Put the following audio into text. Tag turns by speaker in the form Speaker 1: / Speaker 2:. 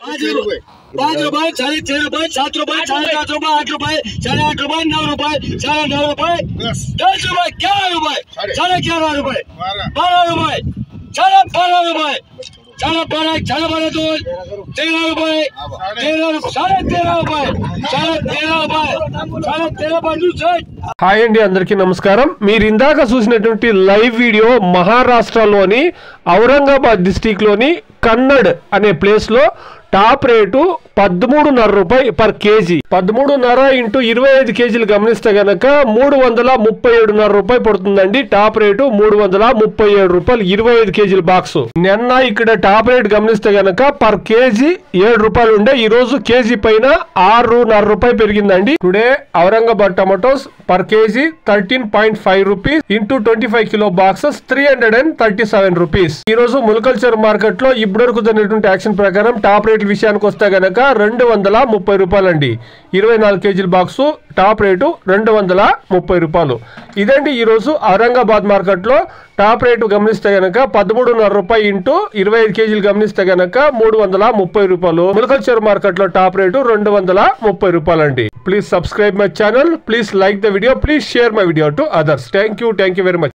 Speaker 1: ₹5, ₹6, ₹7, ₹8, ₹9, ₹10,
Speaker 2: hi అండి, అందరికీ నమస్కారం. మీరు ఇందాక చూసినటువంటి లైవ్ వీడియో మహారాష్ట్రలోని ఔరంగాబాద్ డిస్టిక్ లోని కన్నడ్ అనే ప్లేస్ లో top rate ₹13.5 per KG. 13.5 into 25 కేజీలు గమనిస్తే గనక ₹337.5 పడుతుందండి. టాప్ రేటు ₹337, 25 కేజీల బాక్స్. నిన్న ఇక్కడ టాప్ రేట్ గమనిస్తే గనక పర్ కేజీ ₹7 ఉండే, ఈ రోజు కేజీ పైన ₹6.5 పెరిగిందండి. Today Aurangabad tomatoes per KG ₹13.5 into 25 కిలో బాక్సెస్ ₹337. ఈ రోజు ములకల్చర్ మార్కెట్ లో ఇప్పటివరకు జరిగినటువంటి యాక్షన్ ప్రకారం టాప్ రేట్ విషయానికి వస్తే గనక ₹230 అండి. 24 కేజీల బాక్సు టాప్ రేటు ₹230. ఇదండి ఈ రోజు ఔరంగాబాద్ మార్కెట్ లో టాప్ రేటు గమనిస్తే గనక ₹13.5 ఇంటూ 25 కేజీలు గమనిస్తే గనక ₹330. ములకల్చర్ మార్కెట్ లో టాప్ రేటు ₹230 అండి. Please subscribe my channel, please like the video, please share my video to others. Thank you very much.